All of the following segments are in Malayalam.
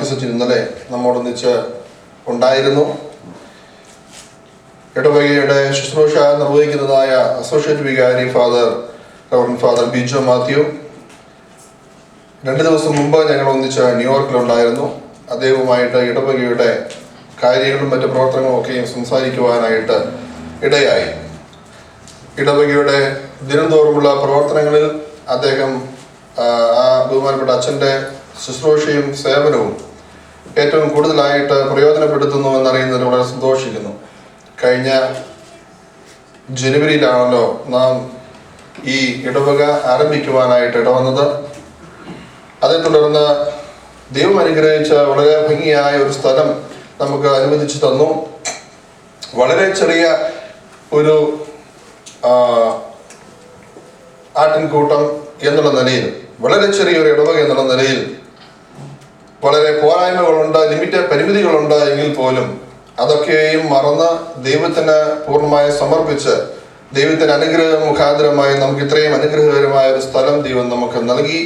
ഇന്നലെ നമ്മോടൊന്നിച്ച് ഉണ്ടായിരുന്നു. ഇടവകയുടെ ശുശ്രൂഷ നിർവഹിക്കുന്നതായ അസോസിയേറ്റ് വികാരി ഫാദർ ബിജോ മാത്യു 2 ദിവസം മുമ്പ് ഞങ്ങൾ ഒന്നിച്ച് ന്യൂയോർക്കിലുണ്ടായിരുന്നു. അദ്ദേഹവുമായിട്ട് ഇടവകയുടെ കാര്യങ്ങളും മറ്റു പ്രവർത്തനങ്ങളും ഒക്കെയും സംസാരിക്കുവാനായിട്ട് ഇടയായി. ഇടവകയുടെ ദിനംതോറുമുള്ള പ്രവർത്തനങ്ങളിൽ അദ്ദേഹം ആ ബഹുമാനപ്പെട്ട അച്ഛൻ്റെ ശുശ്രൂഷയും സേവനവും ഏറ്റവും കൂടുതലായിട്ട് പ്രയോജനപ്പെടുത്തുന്നു എന്നറിയുന്നതിന് വളരെ സന്തോഷിക്കുന്നു. കഴിഞ്ഞ ജനുവരിയിലാണല്ലോ നാം ഈ ഇടവക ആരംഭിക്കുവാനായിട്ട് ഇടവന്നത്. അതേ തുടർന്ന് ദൈവം അനുഗ്രഹിച്ച വളരെ ഭംഗിയായ ഒരു സ്ഥലം നമുക്ക് അനുവദിച്ചു തന്നു. വളരെ ചെറിയ ഒരു ആട്ടിൻകൂട്ടം എന്നുള്ള നിലയിൽ, വളരെ ചെറിയൊരു ഇടവക എന്നുള്ള നിലയിൽ വളരെ പോരായ്മകളുണ്ട്, പരിമിതികളുണ്ട് എങ്കിൽ പോലും അതൊക്കെയും മറന്ന് ദൈവത്തിന് പൂർണ്ണമായി സമർപ്പിച്ച് ദൈവത്തിന് അനുഗ്രഹ മുഖാന്തരമായി നമുക്ക് ഇത്രയും അനുഗ്രഹകരമായ ഒരു സ്ഥലം ദൈവം നമുക്ക് നൽകി.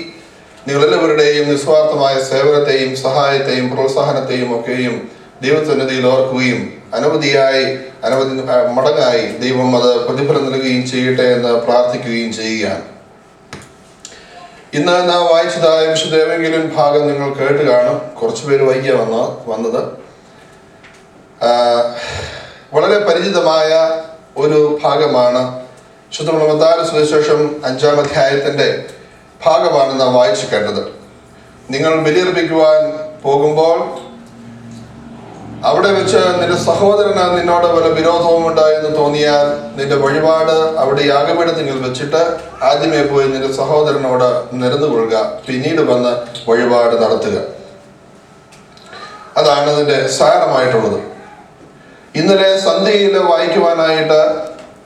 നിങ്ങളെല്ലാവരുടെയും നിസ്വാർത്ഥമായ സേവനത്തെയും സഹായത്തെയും പ്രോത്സാഹനത്തെയും ഒക്കെയും ദൈവസന്നിധിയിൽ ഓർക്കുകയും അനവധി മടങ്ങായി ദൈവം അത് പ്രതിഫലം നൽകുകയും ചെയ്യട്ടെ എന്ന് പ്രാർത്ഥിക്കുകയും ചെയ്യുകയാണ്. ഇന്ന് നാം വായിച്ചതായ വിശുദ്ധ ഏവെങ്കിലും ഭാഗം നിങ്ങൾ കേട്ട് കാണും. കുറച്ചുപേര് വൈകിയ വന്നത്. വളരെ പരിചിതമായ ഒരു ഭാഗമാണ്. വിശുദ്ധ മത്തായി സുവിശേഷം 5-ാം അധ്യായത്തിന്റെ ഭാഗമാണ് നാം വായിച്ചു കേട്ടത്. നിങ്ങൾ ബലിയർപ്പിക്കുവാൻ പോകുമ്പോൾ അവിടെ വെച്ച് നിന്റെ സഹോദരന് നിന്നോട് വല്ല വിരോധവും ഉണ്ടായെന്ന് തോന്നിയാൽ നിന്റെ വഴിപാട് അവിടെ യാഗപീഠത്തിൽ വെച്ചിട്ട് ആദ്യമേ പോയി നിന്റെ സഹോദരനോട് നിരന്നുകൊള്ളുക, പിന്നീട് വന്ന് വഴിപാട് നടത്തുക. അതാണ് അതിന്റെ സാരമായിട്ടുള്ളത്. ഇന്നലെ സന്ധ്യയിൽ വായിക്കുവാനായിട്ട്,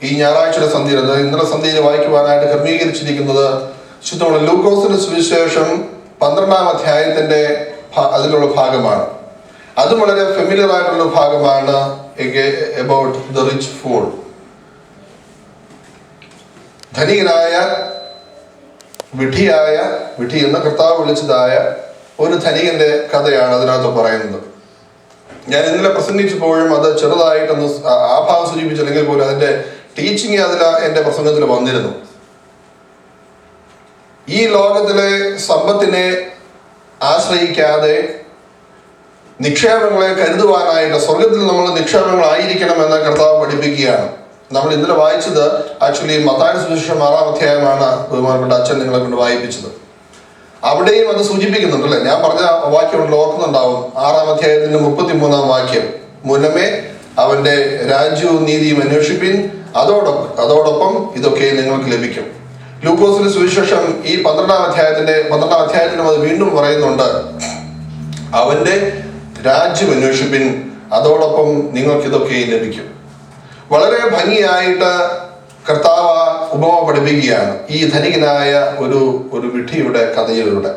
ഈ ഞായറാഴ്ചയുടെ സന്ധ്യയിൽ, ഇന്നലെ സന്ധ്യയിൽ വായിക്കുവാനായിട്ട് ക്രമീകരിച്ചിരിക്കുന്നത് ശുദ്ധമുള്ള ലൂക്കോസിന്റെ സുവിശേഷം 12-ാം അധ്യായത്തിന്റെ അതിലുള്ള ഭാഗമാണ്. അത് വളരെ ഫെമിലിയർ ആയിട്ടുള്ള ഭാഗമാണ്. അബൌട്ട് ദ റിച്ച് ഫൂൾ, ധനികനായ വിഡ്ഢി എന്ന കർത്താവ് വിളിച്ചതായ ഒരു ധനികന്റെ കഥയാണ് അതിനകത്ത് പറയുന്നത്. ഞാൻ ഇന്നലെ പ്രസംഗിച്ചപ്പോഴും അത് ചെറുതായിട്ടൊന്ന് ആ ഭാഗം സൂചിപ്പിച്ചില്ലെങ്കിൽ പോലും അതിന്റെ ടീച്ചിങ് എന്റെ പ്രസംഗത്തിൽ വന്നിരുന്നു. ഈ ലോകത്തിലെ സമ്പത്തിനെ ആശ്രയിക്കാതെ നിക്ഷേപങ്ങളെ കരുതുവാനായിട്ട് സ്വർഗത്തിൽ നമ്മൾ നിക്ഷേപങ്ങളായിരിക്കണമെന്ന് കർത്താവ് പഠിപ്പിക്കുകയാണ്. നമ്മൾ ഇന്നലെ വായിച്ചത് ആക്ച്വലി മത്തായി സുവിശേഷം 6-ാം അധ്യായമാണ് ബഹുമാനപ്പെട്ട അച്ഛൻ നിങ്ങളെ കൊണ്ട് വായിപ്പിച്ചത്. അവിടെയും അത് സൂചിപ്പിക്കുന്നുണ്ടല്ലേ, ഞാൻ പറഞ്ഞ വാക്യം ഓർക്കുന്നുണ്ടാവും. 6-ാം അധ്യായത്തിന്റെ 33-ാം വാക്യം, മുന്നമേ അവന്റെ രാജ്യവും നീതിയും അന്വേഷിപ്പിൻ, അതോടൊപ്പം ഇതൊക്കെ നിങ്ങൾക്ക് ലഭിക്കും. ലൂക്കോസിന്റെ സുവിശേഷം ഈ 12-ാം അധ്യായത്തിലും അത് വീണ്ടും പറയുന്നുണ്ട്, അവന്റെ രാജ്യം അന്വേഷിപ്പിൻ, അതോടൊപ്പം നിങ്ങൾക്കിതൊക്കെ ലഭിക്കും. വളരെ ഭംഗിയായിട്ട് കർത്താവ് ഉപമ പഠിപ്പിക്കുകയാണ് ഈ ധനികനായ ഒരു വിഡ്ഢിയുടെ കഥയിലൂടെ.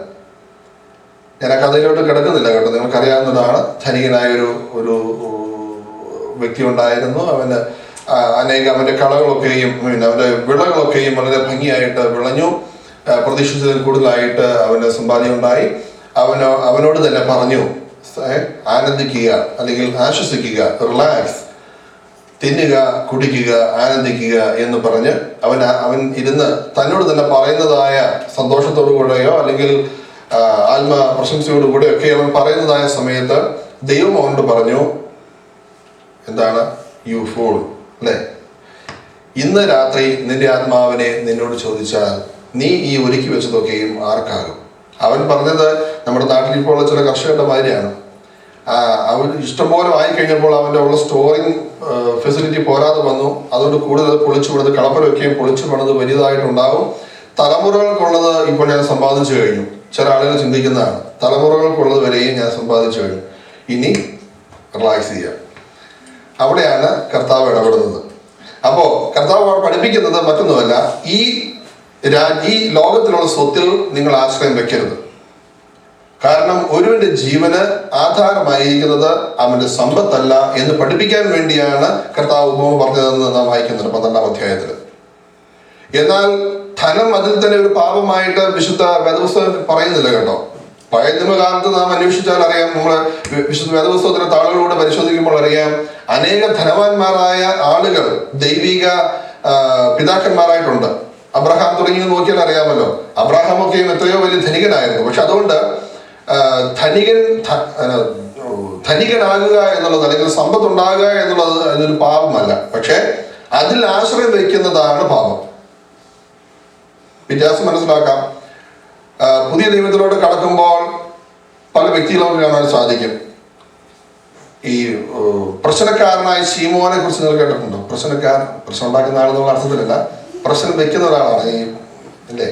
ഞാൻ ആ കഥയിലോട്ട് കിടക്കുന്നില്ല കേട്ടോ, നിങ്ങൾക്കറിയാവുന്നതാണ്. ധനികനായ ഒരു വ്യക്തി ഉണ്ടായിരുന്നു. അവന്റെ കളകളൊക്കെയും അവന്റെ വിളകളൊക്കെയും വളരെ ഭംഗിയായിട്ട് വിളഞ്ഞു. പ്രതീക്ഷിച്ചതിൽ കൂടുതലായിട്ട് അവന്റെ സമ്പാദ്യം ഉണ്ടായി. അവനോട് തന്നെ പറഞ്ഞു, ആനന്ദിക്കുക, അല്ലെങ്കിൽ ആശ്വസിക്കുക, റിലാക്സ്, തിന്നുക, കുടിക്കുക, ആനന്ദിക്കുക എന്ന് പറഞ്ഞ് അവൻ ഇരുന്ന് തന്നോട് തന്നെ പറയുന്നതായ സന്തോഷത്തോടു കൂടെയോ അല്ലെങ്കിൽ ആത്മപ്രശംസയോടുകൂടെയോ ഒക്കെ അവൻ പറയുന്നതായ സമയത്ത് ദൈവം അവനോട് പറഞ്ഞു, എന്താണ്? യു ഫൂൾ, അല്ലെ, ഇന്ന് രാത്രി നിന്റെ ആത്മാവിനെ നിന്നോട് ചോദിച്ചാൽ നീ ഈ ഒരുക്കി വെച്ചതൊക്കെയും ആർക്കാകും? അവൻ പറഞ്ഞത് നമ്മുടെ നാട്ടിൽ ഇപ്പോൾ ഉള്ള ചില കർഷകരുടെ മാതിരിയാണ്. അവൻ ഇഷ്ടംപോലെ വാങ്ങിക്കഴിഞ്ഞപ്പോൾ അവൻ്റെ ഉള്ള സ്റ്റോറിങ് ഫെസിലിറ്റി പോരാതെ വന്നു. അതുകൊണ്ട് കൂടുതൽ പൊളിച്ചു പണിത്, കളപ്പരൊക്കെയും പൊളിച്ചു പണിത് വലുതായിട്ടുണ്ടാവും. തലമുറകൾക്കുള്ളത് ഇപ്പോൾ ഞാൻ സമ്പാദിച്ചു കഴിഞ്ഞു. ചില ആളുകൾ ചിന്തിക്കുന്നതാണ്, തലമുറകൾക്കുള്ളത് വരെയും ഞാൻ സമ്പാദിച്ചു കഴിഞ്ഞു, ഇനി റിലാക്സ് ചെയ്യാം. അവിടെയാണ് കർത്താവ് ഇടപെടുന്നത്. അപ്പോ കർത്താവ് പഠിപ്പിക്കുന്നത് മറ്റൊന്നുമല്ല, ഈ ലോകത്തിലുള്ള സ്വത്തിൽ നിങ്ങൾ ആശ്രയം വെക്കരുത്. കാരണം ഒരുവന്റെ ജീവന് ആധാരമായിരിക്കുന്നത് അവന്റെ സമ്പത്തല്ല എന്ന് പഠിപ്പിക്കാൻ വേണ്ടിയാണ് കർത്താവ് ഉപമ പറഞ്ഞതെന്ന് നാം വായിക്കുന്നുണ്ട് 12-ാം അധ്യായത്തിൽ. എന്നാൽ ധനം അതിൽ തന്നെ ഒരു പാപമായിട്ട് വിശുദ്ധ വേദപുസ്തകത്തിൽ പറയുന്നില്ല കേട്ടോ. പഴയ നിയമകാലത്ത് നാം അന്വേഷിച്ചാൽ അറിയാം, നമ്മൾ വിശുദ്ധ വേദപുസ്തകത്തിലെ താളുകളിലൂടെ പരിശോധിക്കുമ്പോൾ അറിയാം, അനേക ധനവാന്മാരായ ആളുകൾ ദൈവിക പിതാക്കന്മാരായിട്ടുണ്ട്. അബ്രഹാം തുടങ്ങിയത് നോക്കിയാൽ അറിയാമല്ലോ. അബ്രഹാമൊക്കെയും എത്രയോ വലിയ ധനികനായിരുന്നു. പക്ഷെ അതുകൊണ്ട് ധനികനാകുക എന്നുള്ളത് അല്ലെങ്കിൽ സമ്പത്തുണ്ടാകുക എന്നുള്ളത് അതിനൊരു പാപമല്ല. പക്ഷെ അതിൽ ആശ്രയം വയ്ക്കുന്നതാണ് പാപം. വ്യത്യാസം മനസ്സിലാക്കാം. പുതിയ നിയമത്തിലോട്ട് കടക്കുമ്പോൾ പല വ്യക്തികളും നമുക്ക് കാണാൻ സാധിക്കും. ഈ പ്രശ്നക്കാരനായ ശീമോനെ കുറിച്ച് നിങ്ങൾ കേട്ടിട്ടുണ്ടോ? പ്രശ്നം ഉണ്ടാക്കുന്ന ആളെന്നുള്ള അർത്ഥത്തിലല്ല, പ്രശ്നം വെക്കുന്ന ഒരാളാണ് ഈ അല്ലേ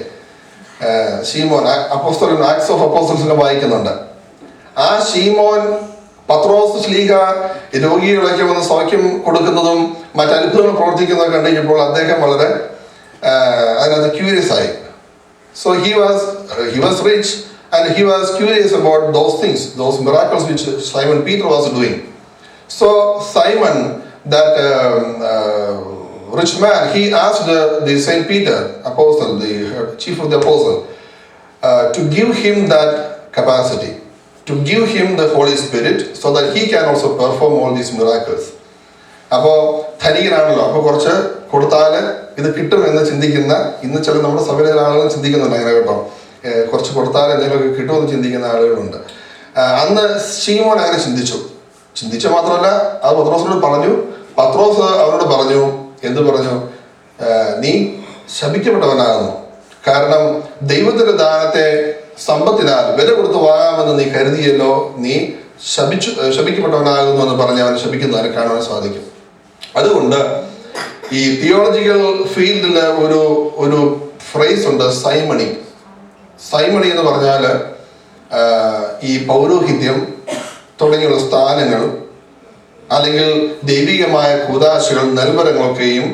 ശീമോൻ. അപ്പോസ്തലൻ ആക്ട്സ് ഓഫ് അപ്പോസ്റ്റൽസിൽ വായിക്കുന്നുണ്ട്. ആ ശീമോൻ പത്രോസ് ശ്ലീഹ രോഗികളൊക്കെ വന്ന് സൗഖ്യം കൊടുക്കുന്നതും മറ്റത്ഭുതങ്ങൾ പ്രവർത്തിക്കുന്നതൊക്കെ കണ്ടുകഴിഞ്ഞപ്പോൾ അദ്ദേഹം വളരെ അതിനകത്ത് ക്യൂരിയസ് ആയി. So he was rich and he was curious about those things, those miracles which Simon Peter was doing. So Simon, that rich man, he asked the Saint Peter, apostle, the chief of the apostle, to give him that capacity, to give him the Holy Spirit so that he can also perform all these miracles. അപ്പോൾ ധനികനാണല്ലോ, അപ്പോൾ കുറച്ച് കൊടുത്താൽ ഇത് കിട്ടും എന്ന് ചിന്തിക്കുന്ന, ഇന്ന് ചില നമ്മുടെ സഭയിലെ ആളുകൾ ചിന്തിക്കുന്നുണ്ട് അങ്ങനെ കേട്ടോ, കുറച്ച് കൊടുത്താൽ എന്തെങ്കിലുമൊക്കെ കിട്ടുമെന്ന് ചിന്തിക്കുന്ന ആളുകളുണ്ട്. അന്ന് ശീമോൻ അങ്ങനെ ചിന്തിച്ചു മാത്രമല്ല, അത് പത്രോസിനോട് പറഞ്ഞു. പത്രോസ് അവരോട് പറഞ്ഞു, എന്ത് പറഞ്ഞു? നീ ശപിക്കപ്പെട്ടവനാകുന്നു. കാരണം ദൈവത്തിന്റെ ദാനത്തെ സമ്പത്തിനാൽ വില കൊടുത്ത് വാങ്ങാമെന്ന് നീ കരുതിയല്ലോ, നീ ശപിക്കപ്പെട്ടവനാകുന്നു എന്ന് പറഞ്ഞ് അവനെ ശപിക്കുന്നതിനെ കാണാൻ സാധിക്കും. അതുകൊണ്ട് ഈ തിയോളജിക്കൽ ഫീൽഡിൽ ഒരു ഫ്രേസ് ഉണ്ട്, സൈമണി എന്ന് പറഞ്ഞാൽ ഈ പൗരോഹിത്യം തുടങ്ങിയുള്ള സ്ഥാനങ്ങൾ അല്ലെങ്കിൽ ദൈവികമായ കൂദാശകൾ നൽവരങ്ങളൊക്കെയും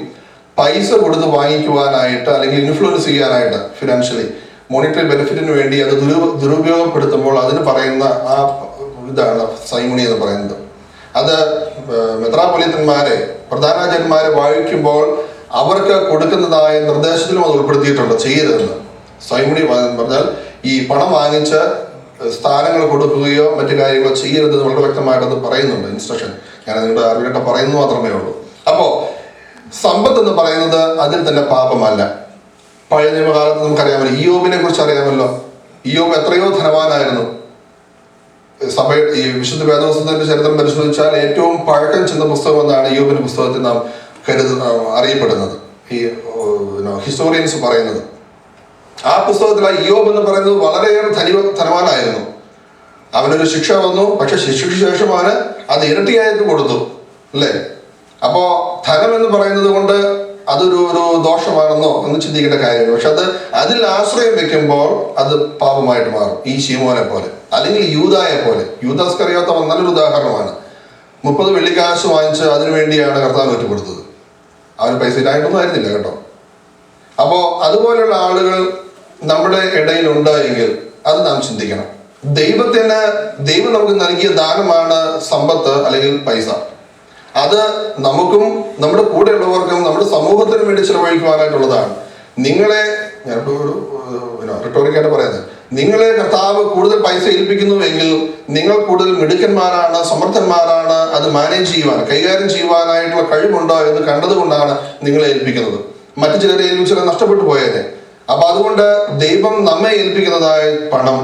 പൈസ കൊടുത്ത് വാങ്ങിക്കുവാനായിട്ട് അല്ലെങ്കിൽ ഇൻഫ്ലുവൻസ് ചെയ്യാനായിട്ട് ഫിനാൻഷ്യലി മോണിറ്ററി ബെനിഫിറ്റിന് വേണ്ടി അത് ദുരുപയോഗപ്പെടുത്തുമ്പോൾ അതിന് പറയുന്ന ആ ഇതാണ് സൈമണി എന്ന് പറയുന്നത്. അത് മെത്രാപ്പൊലീത്തന്മാരെ, പ്രധാനാചാര്യന്മാരെ വാഴിക്കുമ്പോൾ അവർക്ക് കൊടുക്കുന്നതായ നിർദ്ദേശത്തിലും അത് ഉൾപ്പെടുത്തിയിട്ടുണ്ട്, ചെയ്യരുതെന്ന്. സൈമണി പറഞ്ഞാൽ ഈ പണം വാങ്ങിച്ച് സ്ഥാനങ്ങൾ കൊടുക്കുകയോ മറ്റു കാര്യങ്ങളോ ചെയ്യരുതെന്ന് വളരെ വ്യക്തമായിട്ട് അത് പറയുന്നുണ്ട്, ഇൻസ്ട്രക്ഷൻ. ഞാൻ നിങ്ങളുടെ അറിവിട്ട് പറയുന്നത് മാത്രമേ ഉള്ളൂ. അപ്പോൾ സമ്പത്ത് എന്ന് പറയുന്നത് അതിൽ തന്നെ പാപമല്ല. പഴയ നിയമകാലത്ത് നമുക്കറിയാമല്ലോ, ഇയ്യോബിനെ കുറിച്ച് അറിയാമല്ലോ. ഇയ്യോബ് എത്രയോ ധനവാനായിരുന്നു. ഈ വിശുദ്ധ വേദപുസ്തകത്തിന്റെ ചരിത്രം പരിശോധിച്ചാൽ ഏറ്റവും പഴക്കം ചെന്ന പുസ്തകം എന്നാണ് ഇയ്യോബിന്റെ പുസ്തകത്തിൽ നാം അറിയപ്പെടുന്നത്, ഈ ഹിസ്റ്റോറിയൻസ് പറയുന്നത്. ആ പുസ്തകത്തിൽ ആ ഇയ്യോബ് എന്ന് പറയുന്നത് വളരെയേറെ ധനവാനായിരുന്നു. അവനൊരു ശിക്ഷ വന്നു, പക്ഷെ ശിക്ഷയ്ക്ക് ശേഷം അവന് അത് ഇരട്ടിയായിട്ട് കൊടുത്തു, അല്ലേ? അപ്പോ ധനം എന്ന് പറയുന്നത് കൊണ്ട് അതൊരു ദോഷമാണെന്നോ എന്ന് ചിന്തിക്കേണ്ട കാര്യമില്ല. പക്ഷെ അതിൽ ആശ്രയം വെക്കുമ്പോൾ അത് പാപമായിട്ട് മാറും. ഈ ശീമോനെ പോലെ അല്ലെങ്കിൽ യൂദായെ പോലെ. യൂദാസ്കറിയാത്ത നല്ലൊരു ഉദാഹരണമാണ്. 30 വെള്ളിക്കാശ് വാങ്ങിച്ച് അതിനു വേണ്ടിയാണ് കർത്താവ് ഒറ്റുകൊടുത്തത്. അവന് പൈസ ഇല്ലായിട്ടൊന്നും ആയിരുന്നില്ല കേട്ടോ. അപ്പോ അതുപോലെയുള്ള ആളുകൾ നമ്മുടെ ഇടയിലുണ്ട് എങ്കിൽ അത് നാം ചിന്തിക്കണം. ദൈവം നമുക്ക് നൽകിയ ദാനമാണ് സമ്പത്ത് അല്ലെങ്കിൽ പൈസ. അത് നമുക്കും നമ്മുടെ കൂടെയുള്ളവർക്കും നമ്മുടെ സമൂഹത്തിനും വേണ്ടി ചിലവഴിക്കുവാനായിട്ടുള്ളതാണ്. ഞാനിപ്പോൾ റിട്ടോറിക്കായിട്ട് പറയുന്നത്, നിങ്ങളെ കർത്താവ് കൂടുതൽ പൈസ ഏൽപ്പിക്കുന്നുവെങ്കിൽ നിങ്ങൾ കൂടുതൽ മിടുക്കന്മാരാണ്, സമർത്ഥന്മാരാണ്, അത് മാനേജ് ചെയ്യുവാൻ, കൈകാര്യം ചെയ്യുവാനായിട്ടുള്ള കഴിവുണ്ടോ എന്ന് കണ്ടതുകൊണ്ടാണ് നിങ്ങളെ ഏൽപ്പിക്കുന്നത്. മറ്റു ചിലരെ ഏൽപ്പിച്ചാൽ നഷ്ടപ്പെട്ടു പോയേനെ. അപ്പൊ അതുകൊണ്ട് ദൈവം നമ്മെ ഏൽപ്പിക്കുന്നതായ പണം,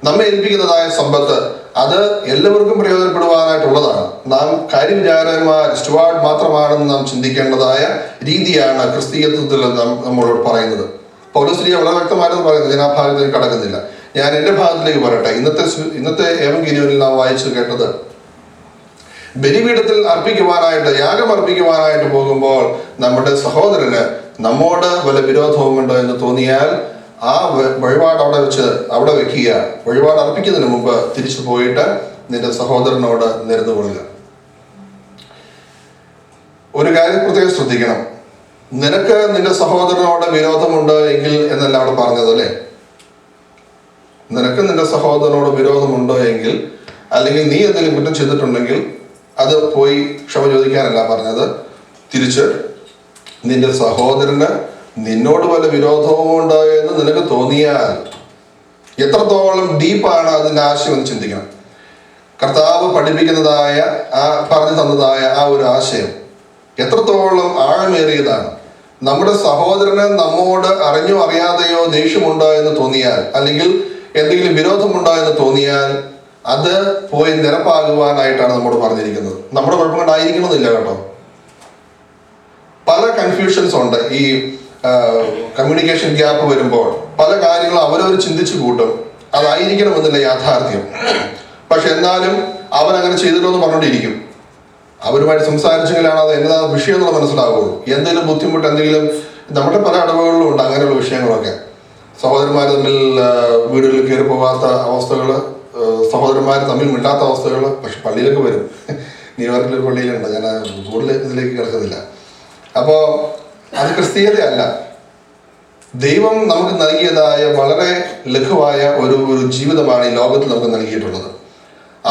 നമ്മെ ഏൽപ്പിക്കുന്നതായ സമ്പത്ത്, അത് എല്ലാവർക്കും പ്രയോജനപ്പെടുവാനായിട്ടുള്ളതാണ്. നാം കാര്യവിചാരന്മാർ, സ്റ്റുവാർഡ് മാത്രമാണെന്ന് നാം ചിന്തിക്കേണ്ടതായ രീതിയാണ് ക്രിസ്തീയത്വത്തിൽ നമ്മളോട് പറയുന്നത്. പൗലോസ് വളരെ വ്യക്തമായിട്ട് പറയുന്നത്. ഞാൻ ആ ഭാഗത്തേക്ക് കടക്കുന്നില്ല. ഞാൻ എൻ്റെ ഭാഗത്തിലേക്ക് പറയട്ടെ. ഇന്നത്തെ ഏവങ്കേലിയോനിൽ നാം വായിച്ചു കേട്ടത്, ബലിപീഠത്തിൽ അർപ്പിക്കുവാനായിട്ട്, യാഗം അർപ്പിക്കുവാനായിട്ട് പോകുമ്പോൾ നമ്മുടെ സഹോദരന് നമ്മോട് വല്ല വിരോധവുമുണ്ടോ എന്ന് തോന്നിയാൽ ആ വഴിപാട് അവിടെ വെക്കുക. വഴിപാട് അർപ്പിക്കുന്നതിന് മുമ്പ് തിരിച്ചു പോയിട്ട് നിന്റെ സഹോദരനോട് നേർന്നു കൊള്ളുക. ഒരു കാര്യം പ്രത്യേകം ശ്രദ്ധിക്കണം. നിനക്ക് നിന്റെ സഹോദരനോട് വിരോധമുണ്ട് എങ്കിൽ എന്നല്ല അവിടെ പറഞ്ഞത്, അല്ലേ? നിനക്ക് നിന്റെ സഹോദരനോട് വിരോധമുണ്ടോ എങ്കിൽ, അല്ലെങ്കിൽ നീ എന്തെങ്കിലും കുറ്റം ചെയ്തിട്ടുണ്ടെങ്കിൽ അത് പോയി ക്ഷമ ചോദിക്കാനല്ല പറഞ്ഞത്. തിരിച്ച് നിന്റെ സഹോദരന് നിന്നോട് വല്ല വിരോധവും ഉണ്ട് എന്ന് നിനക്ക് തോന്നിയാൽ എത്രത്തോളം ഡീപ്പാണ് അതിൻ്റെ ആശയം എന്ന് ചിന്തിക്കണം. കർത്താവ് പഠിപ്പിക്കുന്നതായ പറഞ്ഞു തന്നതായ ആ ഒരു ആശയം എത്രത്തോളം ആഴമേറിയതാണ്. നമ്മുടെ സഹോദരന് നമ്മോട് അറിഞ്ഞോ അറിയാതെയോ ദേഷ്യമുണ്ടോ എന്ന് തോന്നിയാൽ, അല്ലെങ്കിൽ എന്തെങ്കിലും വിരോധമുണ്ടോ എന്ന് തോന്നിയാൽ, അത് പോയി നിരപ്പാകുവാനായിട്ടാണ് നമ്മോട് പറഞ്ഞിരിക്കുന്നത്. നമ്മുടെ കുഴപ്പം കൊണ്ടായിരിക്കണമെന്നില്ല കേട്ടോ. പല കൺഫ്യൂഷൻസ് ഉണ്ട്. ഈ കമ്മ്യൂണിക്കേഷൻ ഗ്യാപ്പ് വരുമ്പോൾ പല കാര്യങ്ങളും അവരവർ ചിന്തിച്ചു കൂട്ടും. അതായിരിക്കണമെന്നില്ല യാഥാർത്ഥ്യം. പക്ഷെ എന്നാലും അവൻ അങ്ങനെ ചെയ്തില്ലോ എന്ന് പറഞ്ഞുകൊണ്ടിരിക്കും. അവരുമായിട്ട് സംസാരിച്ചെങ്കിലാണ് അത് എന്താ വിഷയം എന്നുള്ളത് മനസ്സിലാവുള്ളൂ. എന്തെങ്കിലും ബുദ്ധിമുട്ട്, എന്തെങ്കിലും നമ്മുടെ പല ഇടവുകളിലും ഉണ്ട് അങ്ങനെയുള്ള വിഷയങ്ങളൊക്കെ. സഹോദരന്മാർ തമ്മിൽ വീടുകളിൽ കയറി പോകാത്ത അവസ്ഥകൾ, സഹോദരന്മാർ തമ്മിൽ മിണ്ടാത്ത അവസ്ഥകൾ. പക്ഷെ പള്ളിയിലൊക്കെ വരും. ന്യൂയോർക്കിലൊരു പള്ളിയിലുണ്ട്, ഞാൻ കൂടുതൽ ഇതിലേക്ക് കിടക്കുന്നില്ല. അപ്പോൾ അത് ക്രിസ്തീയതയല്ല. ദൈവം നമുക്ക് നൽകിയതായ വളരെ ലഘുവായ ഒരു ജീവിതമാണ് ഈ ലോകത്തിൽ നമുക്ക് നൽകിയിട്ടുള്ളത്.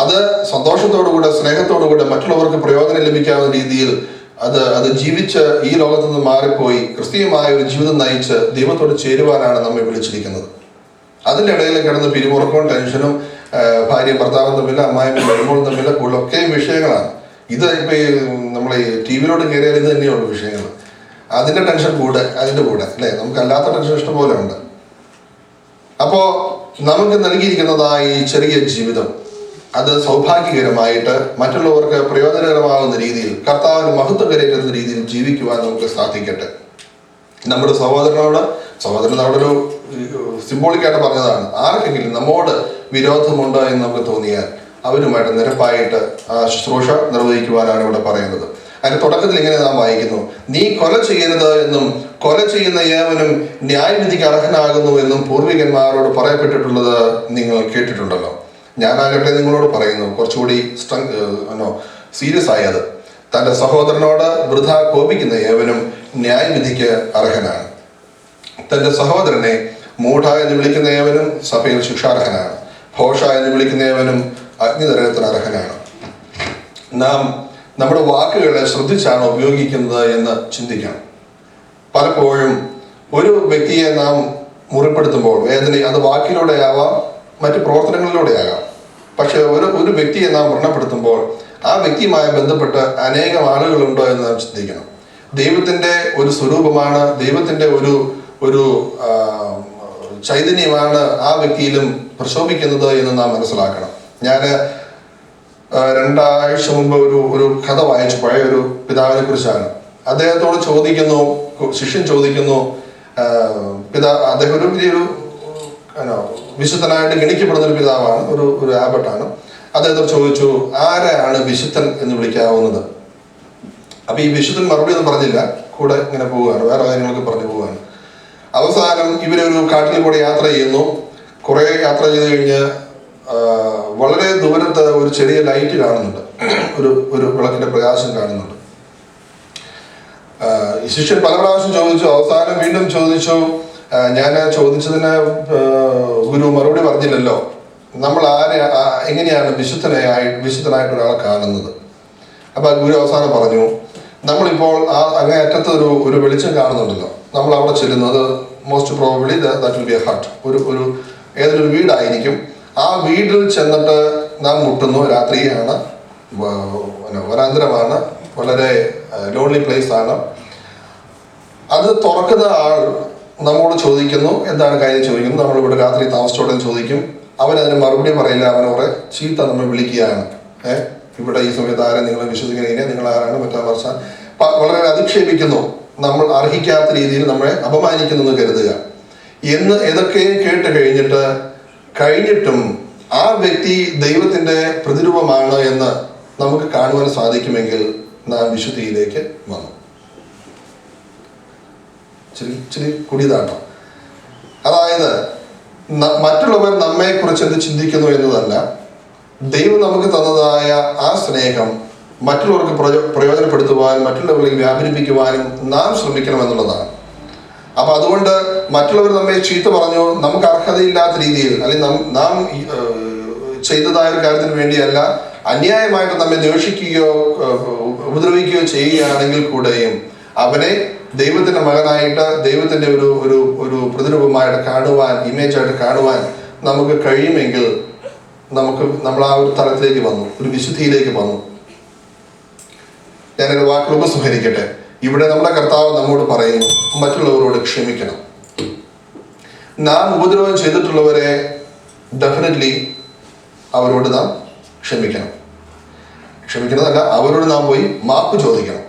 അത് സന്തോഷത്തോടുകൂടെ, സ്നേഹത്തോടുകൂടെ മറ്റുള്ളവർക്ക് പ്രയോജനം ലഭിക്കാവുന്ന രീതിയിൽ അത് ജീവിച്ച് ഈ ലോകത്തു നിന്ന് മാറിപ്പോയി ക്രിസ്തീയമായ ഒരു ജീവിതം നയിച്ച് ദൈവത്തോട് ചേരുവാനാണ് നമ്മെ വിളിച്ചിരിക്കുന്നത്. അതിൻ്റെ ഇടയിൽ കിടന്ന് പിരിമുറുക്കവും ടെൻഷനും, ഭാര്യയും ഭർത്താവും തമ്മിൽ, അമ്മായിയും വരുമ്പോൾ തമ്മിൽ കൂടുതലൊക്കെയും വിഷയങ്ങളാണ്. ഇത് ഇപ്പം ഈ നമ്മൾ ഈ ടി വിയിലോട്ട് കയറിയാൽ ഇത് തന്നെയുള്ള വിഷയങ്ങൾ. അതിൻ്റെ ടെൻഷൻ അതിൻ്റെ കൂടെ അല്ലേ, നമുക്ക് അല്ലാത്ത ടെൻഷൻ ഇഷ്ടംപോലെ ഉണ്ട്. അപ്പോൾ നമുക്ക് നൽകിയിരിക്കുന്നതായ ഈ ചെറിയ ജീവിതം അത് സൗഭാഗ്യകരമായിട്ട് മറ്റുള്ളവർക്ക് പ്രയോജനകരമാകുന്ന രീതിയിൽ, കർത്താവിന് മഹത്വം കരയറ്റുന്ന രീതിയിൽ ജീവിക്കുവാൻ നമുക്ക് സാധിക്കട്ടെ. നമ്മുടെ സഹോദരൻ അവിടെ ഒരു സിംബോളിക്കായിട്ട് പറഞ്ഞതാണ്, ആർക്കെങ്കിലും നമ്മോട് വിരോധമുണ്ടോ എന്ന് നമുക്ക് തോന്നിയാൽ അവരുമായിട്ട് നിരപ്പായിട്ട് ശുശ്രൂഷ നിർവഹിക്കുവാനാണ് ഇവിടെ പറയുന്നത്. അതിന്റെ തുടക്കത്തിൽ ഇങ്ങനെ നാം വായിക്കുന്നു, നീ കൊല ചെയ്യരുത് എന്നും കൊല ചെയ്യുന്ന ഏവനും ന്യായവിധിക്ക് അർഹനാകുന്നു എന്നും പൂർവികന്മാരോട് പറയപ്പെട്ടിട്ടുള്ളത് നിങ്ങൾ കേട്ടിട്ടുണ്ടല്ലോ. ഞാനാകട്ടെ നിങ്ങളോട് പറയുന്നു, കുറച്ചുകൂടി സീരിയസ് ആയത്, തൻ്റെ സഹോദരനോട് വൃഥ കോപിക്കുന്ന ഏവനും ന്യായവിധിക്ക് അർഹനാണ്. തൻ്റെ സഹോദരനെ മൂഢ എന്ന് വിളിക്കുന്ന ഏവനും സഭയിൽ ശിക്ഷാർഹനാണ്. ഭോഷ എന്ന് വിളിക്കുന്ന ഏവനും അഗ്നിനരകത്തിന് അർഹനാണ്. നാം നമ്മുടെ വാക്കുകളെ ശ്രദ്ധിച്ചാണ് ഉപയോഗിക്കുന്നത് എന്ന് ചിന്തിക്കണം. പലപ്പോഴും ഒരു വ്യക്തിയെ നാം മുറിപ്പെടുത്തുമ്പോൾ വേദന അത് വാക്കിലൂടെ ആവാം, മറ്റ് പ്രവർത്തനങ്ങളിലൂടെ ആകാം. പക്ഷെ ഒരു വ്യക്തിയെ നാം വ്രണപ്പെടുത്തുമ്പോൾ ആ വ്യക്തിയുമായി ബന്ധപ്പെട്ട് അനേകം ആളുകളുണ്ടോ എന്ന് നാം ചിന്തിക്കണം. ദൈവത്തിൻ്റെ ഒരു സ്വരൂപമാണ്, ദൈവത്തിൻ്റെ ഒരു ചൈതന്യമാണ് ആ വ്യക്തിയിലും പ്രശോഭിക്കുന്നത് എന്ന് നാം മനസ്സിലാക്കണം. ഞാൻ 2 ആഴ്ച മുമ്പ് ഒരു കഥ വായിച്ചു, പഴയ ഒരു പിതാവിനെ കുറിച്ചാണ്. അദ്ദേഹത്തോട് ചോദിക്കുന്നു, ശിഷ്യൻ ചോദിക്കുന്നു, അദ്ദേഹം ഒരു വലിയൊരു വിശുദ്ധനായിട്ട് ഗണിക്കപ്പെടുന്ന ഒരു പിതാവാണ്, ഒരു ആബട്ടാണ്. അദ്ദേഹത്തോട് ചോദിച്ചു, ആരാണ് വിശുദ്ധൻ എന്ന് വിളിക്കാവുന്നത്? അപ്പൊ ഈ വിശുദ്ധൻ മറുപടി ഒന്നും പറഞ്ഞില്ല, കൂടെ ഇങ്ങനെ പോവുകയാണ്, വേറെ കാര്യങ്ങളൊക്കെ പറഞ്ഞു പോവുകയാണ്. അവസാനം ഇവരൊരു കാട്ടിൽ കൂടെ യാത്ര ചെയ്യുന്നു. കുറെ യാത്ര ചെയ്ത് കഴിഞ്ഞ് വളരെ ദൂരത്ത് ഒരു ചെറിയ ലൈറ്റ് കാണുന്നുണ്ട്, ഒരു വിളക്കിന്റെ പ്രകാശം കാണുന്നുണ്ട്. ശിഷ്യൻ പല പ്രാവശ്യം ചോദിച്ചു, അവസാനം വീണ്ടും ചോദിച്ചു, ഞാൻ ചോദിച്ചതിന് ഗുരു മറുപടി പറഞ്ഞില്ലല്ലോ, നമ്മൾ എങ്ങനെയാണ് വിശുദ്ധനായിട്ട് ഒരാളെ കാണുന്നത്? അപ്പൊ ഗുരു അവസാനം പറഞ്ഞു, നമ്മളിപ്പോൾ അങ്ങേ അറ്റത്ത് ഒരു വെളിച്ചം കാണുന്നുണ്ടല്ലോ, നമ്മൾ അവിടെ ചെല്ലുന്നത് most probably that will be A hut, ഒരു ഏതൊരു വീടായിരിക്കും. ആ വീട്ടിൽ ചെന്നിട്ട് നാം മുട്ടുന്നു, രാത്രിയാണ്, വനാന്തരമാണ്, വളരെ ലോൺലി പ്ലേസ് ആണ്. അത് തുറക്കുന്ന ആൾ നമ്മോട് ചോദിക്കുന്നു, എന്താണ് കാര്യം ചോദിക്കുന്നു, നമ്മളിവിടെ രാത്രി താമസിച്ചോടെ ചോദിക്കും. അവൻ അതിന് മറുപടി പറയില്ല, അവൻ കുറെ ചീത്ത നമ്മൾ വിളിക്കുകയാണ്. ഇവിടെ ഈ സമയത്ത് ആരെ നിങ്ങൾ വിശ്വസിക്കുന്നതിനെ, നിങ്ങൾ ആരാണ്, മറ്റാ വർഷ വളരെ അധിക്ഷേപിക്കുന്നു, നമ്മൾ അർഹിക്കാത്ത രീതിയിൽ നമ്മളെ അപമാനിക്കുന്നു എന്ന് കരുതുക. ഇതൊക്കെ കേട്ട് കഴിഞ്ഞിട്ടും ആ വ്യക്തി ദൈവത്തിന്റെ പ്രതിരൂപമാണ് എന്ന് നമുക്ക് കാണുവാൻ സാധിക്കുമെങ്കിൽ നാം വിശുദ്ധിയിലേക്ക് വന്നു. ഇച്ചിരി കുടിയതാട്ടോ. അതായത് മറ്റുള്ളവർ നമ്മെ കുറിച്ച് എന്ത് ചിന്തിക്കുന്നു എന്നതല്ല, ദൈവം നമുക്ക് തന്നതായ ആ സ്നേഹം മറ്റുള്ളവർക്ക് പ്രയോജനപ്പെടുത്തുവാനും മറ്റുള്ളവരിലേക്ക് വ്യാപരിപ്പിക്കുവാനും നാം ശ്രമിക്കണം എന്നുള്ളതാണ്. അപ്പൊ അതുകൊണ്ട് മറ്റുള്ളവർ നമ്മെ ചീത്ത പറഞ്ഞു, നമുക്ക് അർഹതയില്ലാത്ത രീതിയിൽ, അല്ലെങ്കിൽ നാം ചെയ്തതായ ഒരു കാര്യത്തിന് വേണ്ടിയല്ല, അന്യായമായിട്ട് നമ്മെ ദ്വേഷിക്കുകയോ ഉപദ്രവിക്കുകയോ ചെയ്യുകയാണെങ്കിൽ കൂടെയും അവനെ ദൈവത്തിന്റെ മകനായിട്ട്, ദൈവത്തിന്റെ ഒരു പ്രതിരൂപമായിട്ട് കാണുവാൻ, ഇമേജായിട്ട് കാണുവാൻ നമുക്ക് കഴിയുമെങ്കിൽ നമ്മൾ ആ ഒരു തലത്തിലേക്ക് വന്നു, ഒരു വിശുദ്ധിയിലേക്ക് വന്നു. ഞാനൊരു വാക്കുകൾ ഉപസംഹരിക്കട്ടെ. ഇവിടെ നമ്മുടെ കർത്താവ് നമ്മോട് പറയുന്നു, മറ്റുള്ളവരോട് ക്ഷമിക്കണം. നാം ഉപദ്രവം ചെയ്തിട്ടുള്ളവരെ ഡെഫിനറ്റ്ലി അവരോട് നാം ക്ഷമിക്കണം. ക്ഷമിക്കുന്നതല്ല, അവരോട് നാം പോയി മാപ്പ് ചോദിക്കണം.